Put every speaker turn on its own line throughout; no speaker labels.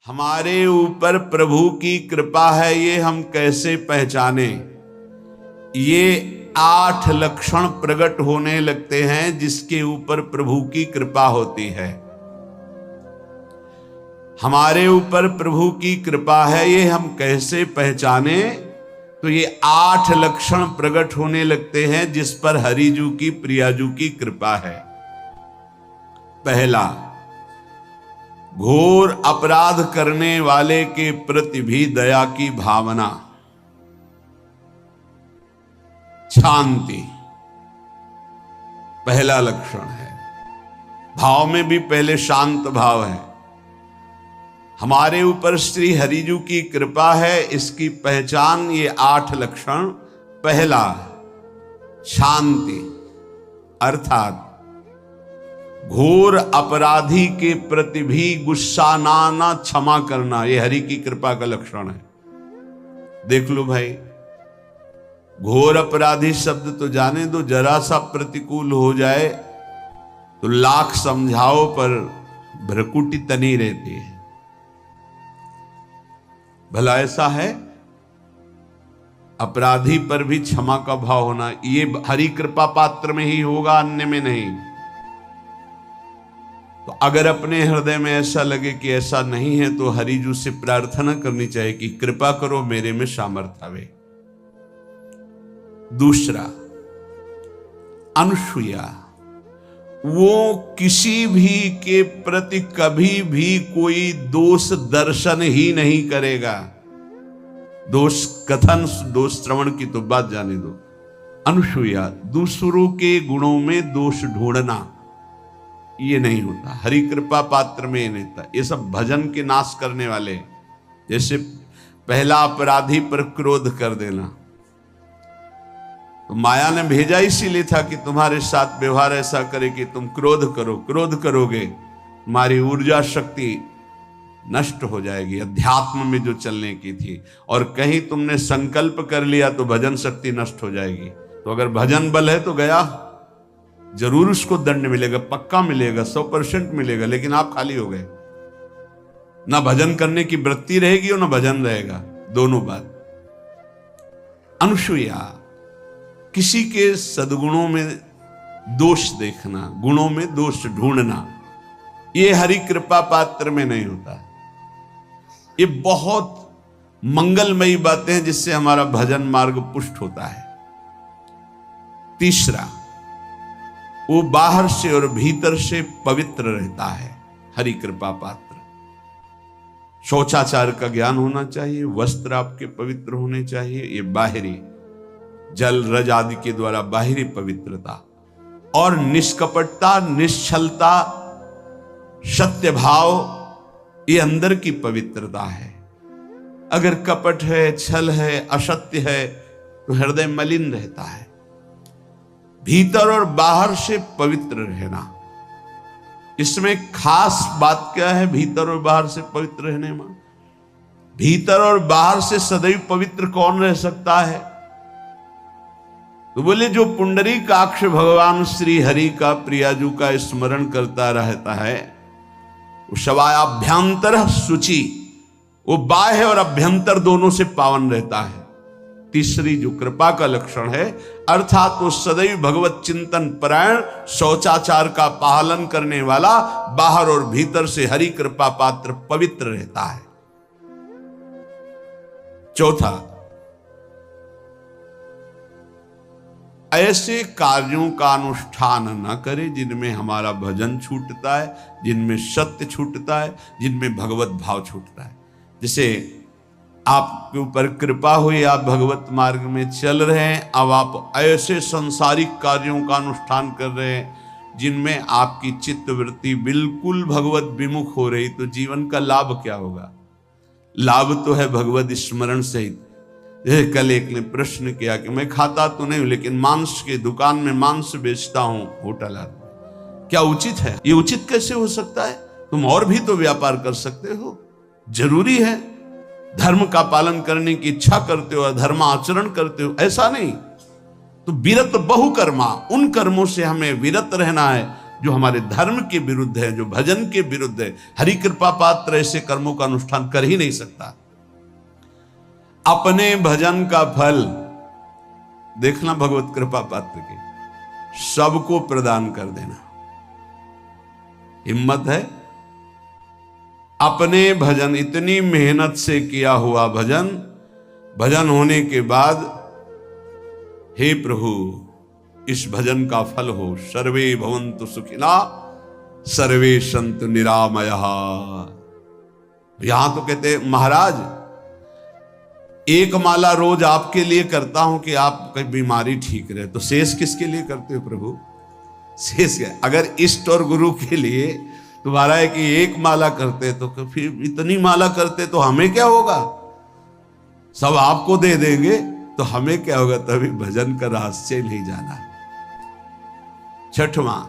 हमारे ऊपर प्रभु की कृपा है, ये हम कैसे पहचाने? ये 8 लक्षण प्रकट होने लगते हैं जिसके ऊपर प्रभु की कृपा होती है। हमारे ऊपर प्रभु की कृपा है, ये हम कैसे पहचाने? तो ये 8 लक्षण प्रकट होने लगते हैं जिस पर हरिजू की प्रियाजू की कृपा है। पहला, घोर अपराध करने वाले के प्रति भी दया की भावना, शांति पहला लक्षण है। भाव में भी पहले शांत भाव है। हमारे ऊपर श्री हरिजू की कृपा है, इसकी पहचान ये 8 लक्षण। पहला, शांति, अर्थात घोर अपराधी के प्रति भी गुस्सा ना क्षमा करना, यह हरि की कृपा का लक्षण है। देख लो भाई, घोर अपराधी शब्द तो जाने दो, जरा सा प्रतिकूल हो जाए तो लाख समझाओ पर भ्रकुटी तनी रहती है। भला ऐसा है? अपराधी पर भी क्षमा का भाव होना, ये हरि कृपा पात्र में ही होगा, अन्य में नहीं। तो अगर अपने हृदय में ऐसा लगे कि ऐसा नहीं है तो हरिजू से प्रार्थना करनी चाहिए कि कृपा करो, मेरे में सामर्थ्य आवे। दूसरा, अनुसूया, वो किसी भी के प्रति कभी भी कोई दोष दर्शन ही नहीं करेगा। दोष कथन, दोष श्रवण की तो बात जाने दो। अनुसूया, दूसरों के गुणों में दोष ढूंढना, ये नहीं होता। हरि कृपा पात्र में ये नहीं होता। ये सब भजन के नाश करने वाले। जैसे पहला अपराधी पर क्रोध कर देना, तो माया ने भेजा इसीलिए था कि तुम्हारे साथ व्यवहार ऐसा करे कि तुम क्रोध करो। क्रोध करोगे तुम्हारी ऊर्जा शक्ति नष्ट हो जाएगी, अध्यात्म में जो चलने की थी। और कहीं तुमने संकल्प कर लिया तो भजन शक्ति नष्ट हो जाएगी। तो अगर भजन बल है तो गया, जरूर उसको दंड मिलेगा, पक्का मिलेगा, 100% मिलेगा, लेकिन आप खाली हो गए। ना भजन करने की वृत्ति रहेगी और ना भजन रहेगा, दोनों बात। अनुसूया, किसी के सद्गुणों में दोष देखना, गुणों में दोष ढूंढना, ये हरि कृपा पात्र में नहीं होता। ये बहुत मंगलमयी बातें हैं जिससे हमारा भजन मार्ग पुष्ट होता है। तीसरा, वो बाहर से और भीतर से पवित्र रहता है, हरि कृपा पात्र। शौचाचार का ज्ञान होना चाहिए, वस्त्र आपके पवित्र होने चाहिए, ये बाहरी जल रज आदि के द्वारा बाहरी पवित्रता। और निष्कपटता, निश्चलता, सत्य भाव, ये अंदर की पवित्रता है। अगर कपट है, छल है, असत्य है तो हृदय मलिन रहता है। भीतर और बाहर से पवित्र रहना, इसमें खास बात क्या है? भीतर और बाहर से पवित्र रहने में, भीतर और बाहर से सदैव पवित्र कौन रह सकता है? तो बोले जो पुंडरीकाक्ष भगवान श्री हरि का प्रियाजू का स्मरण करता रहता है, वो शवायाभ्यंतर शुचि, वो बाह्य और अभ्यंतर दोनों से पावन रहता है। तीसरी जो कृपा का लक्षण है, अर्थात वो सदैव भगवत चिंतन परायण, शौचाचार का पालन करने वाला, बाहर और भीतर से हरि कृपा पात्र पवित्र रहता है। चौथा, ऐसे कार्यों का अनुष्ठान न करे जिनमें हमारा भजन छूटता है, जिनमें सत्य छूटता है, जिनमें भगवत भाव छूटता है। जैसे आपके ऊपर कृपा हुई, आप भगवत मार्ग में चल रहे हैं, अब आप ऐसे संसारिक कार्यों का अनुष्ठान कर रहे हैं जिनमें आपकी चित्तवृत्ति बिल्कुल भगवत विमुख हो रही, तो जीवन का लाभ क्या होगा? लाभ तो है भगवत स्मरण सहित। कल एक ने प्रश्न किया कि मैं खाता तो नहीं हूं लेकिन मांस के दुकान में मांस बेचता हूं, होटल आ, क्या उचित है? ये उचित कैसे हो सकता है? तुम और भी तो व्यापार कर सकते हो। जरूरी है धर्म का पालन करने की इच्छा करते हो, धर्म आचरण करते हो, ऐसा नहीं। तो विरत बहुकर्मा, उन कर्मों से हमें विरत रहना है जो हमारे धर्म के विरुद्ध है, जो भजन के विरुद्ध है। हरि कृपा पात्र ऐसे कर्मों का अनुष्ठान कर ही नहीं सकता। अपने भजन का फल देखना भगवत कृपा पात्र के सबको प्रदान कर देना। हिम्मत है? अपने भजन, इतनी मेहनत से किया हुआ भजन, भजन होने के बाद हे प्रभु इस भजन का फल हो, सर्वे भवन्तु सुखिना सर्वे सन्तु निरामयः। यहां तो कहते महाराज एक माला रोज आपके लिए करता हूं कि आपकी बीमारी ठीक रहे, तो शेष किसके लिए करते हो प्रभु? शेष क्या? अगर इष्ट और गुरु के लिए तुम्हारा है कि एक माला करते तो फिर इतनी माला करते तो हमें क्या होगा? सब आपको दे देंगे तो हमें क्या होगा? तभी भजन का रहस्य नहीं जाना। छठवां,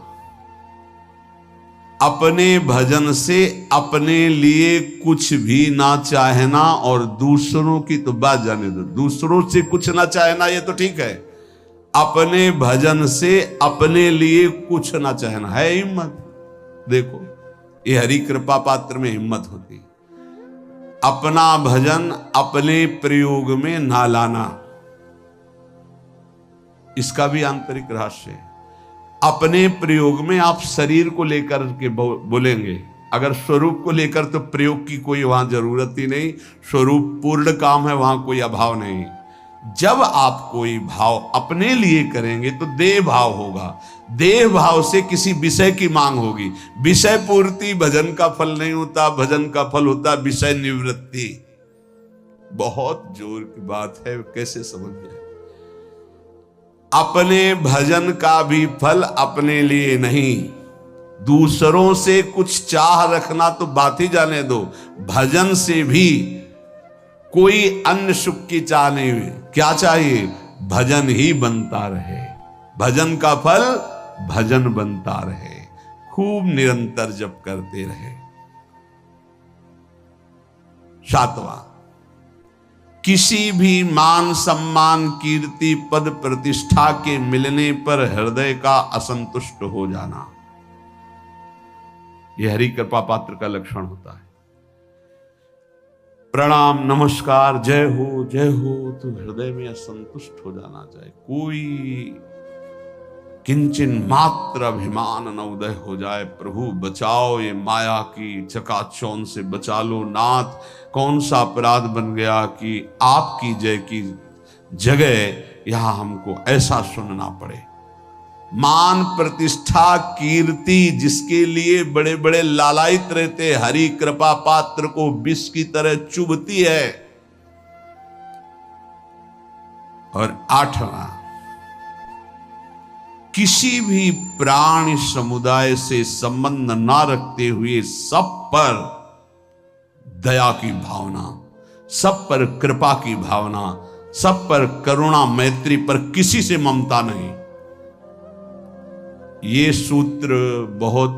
अपने भजन से अपने लिए कुछ भी ना चाहना और दूसरों की तो बात जाने दो, दूसरों से कुछ ना चाहना ये तो ठीक है, अपने भजन से अपने लिए कुछ ना चाहना है हिम्मत। देखो ये हरि कृपा पात्र में हिम्मत होती। अपना भजन अपने प्रयोग में ना लाना, इसका भी आंतरिक रहस्य है। अपने प्रयोग में आप शरीर को लेकर के बोलेंगे, अगर स्वरूप को लेकर तो प्रयोग की कोई वहां जरूरत ही नहीं, स्वरूप पूर्ण काम है, वहां कोई अभाव नहीं। जब आप कोई भाव अपने लिए करेंगे तो देह भाव होगा, देह भाव से किसी विषय की मांग होगी। विषय पूर्ति भजन का फल नहीं होता, भजन का फल होता विषय निवृत्ति। बहुत जोर की बात है, कैसे समझ जाए? अपने भजन का भी फल अपने लिए नहीं, दूसरों से कुछ चाह रखना तो बात ही जाने दो, भजन से भी कोई अन्य सुख की चाह नहीं हुई। क्या चाहिए? भजन ही बनता रहे, भजन का फल भजन बनता रहे, खूब निरंतर जप करते रहे। सातवां, किसी भी मान सम्मान कीर्ति पद प्रतिष्ठा के मिलने पर हृदय का असंतुष्ट हो जाना, यह हरि कृपा पात्र का लक्षण होता है। प्रणाम नमस्कार जय हो तो हृदय में असंतुष्ट हो जाना चाहिए। कोई किंचन मात्र अभिमान न उदय हो जाए। प्रभु बचाओ, ये माया की चकाचौंध से बचा लो नाथ। कौन सा अपराध बन गया कि आपकी जय की जगह यहां हमको ऐसा सुनना पड़े। मान प्रतिष्ठा कीर्ति जिसके लिए बड़े बड़े लालायित रहते, हरि कृपा पात्र को विष की तरह चुभती है। और आठवां, किसी भी प्राणी समुदाय से संबंध ना रखते हुए सब पर दया की भावना, सब पर कृपा की भावना, सब पर करुणा मैत्री, पर किसी से ममता नहीं। ये सूत्र बहुत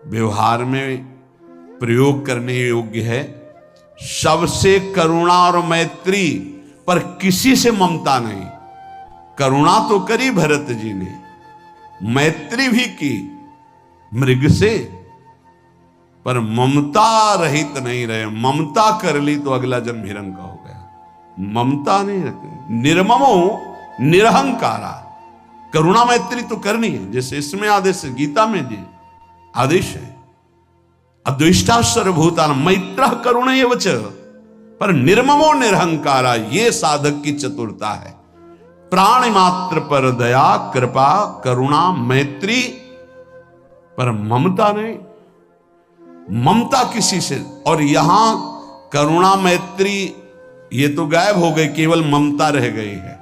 व्यवहार में प्रयोग करने योग्य है। सबसे करुणा और मैत्री, पर किसी से ममता नहीं। करुणा तो करी भरत जी ने, मैत्री भी की मृग से, पर ममता रहित नहीं रहे। ममता कर ली तो अगला जन्म हिरण का हो गया। ममता नहीं रखी। निर्ममो निरहंकारा, करुणा मैत्री तो करनी है, जैसे इसमें आदेश है, गीता में जी आदेश है, अद्वेष्टा सर्वभूतान मैत्र करुणैव च, पर निर्ममो निरहंकारा, ये साधक की चतुरता है। प्राणी मात्र पर दया कृपा करुणा मैत्री, पर ममता नहीं। ममता किसी से, और यहां करुणा मैत्री ये तो गायब हो गई, केवल ममता रह गई है।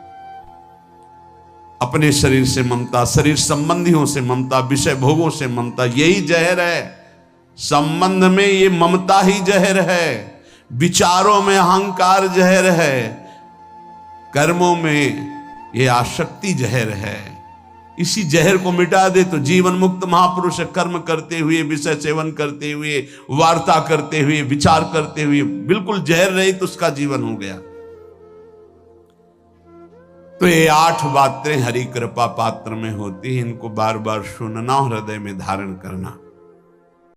अपने शरीर से ममता, शरीर संबंधियों से ममता, विषय भोगों से ममता, यही जहर है। संबंध में ये ममता ही जहर है, विचारों में अहंकार जहर है, कर्मों में ये आसक्ति जहर है। इसी जहर को मिटा दे तो जीवन मुक्त महापुरुष कर्म करते हुए, विषय सेवन करते हुए, वार्ता करते हुए, विचार करते हुए, बिल्कुल जहर रहित उसका जीवन हो गया। तो ये 8 बातें हरि कृपा पात्र में होती है, इनको बार बार सुनना और हृदय में धारण करना।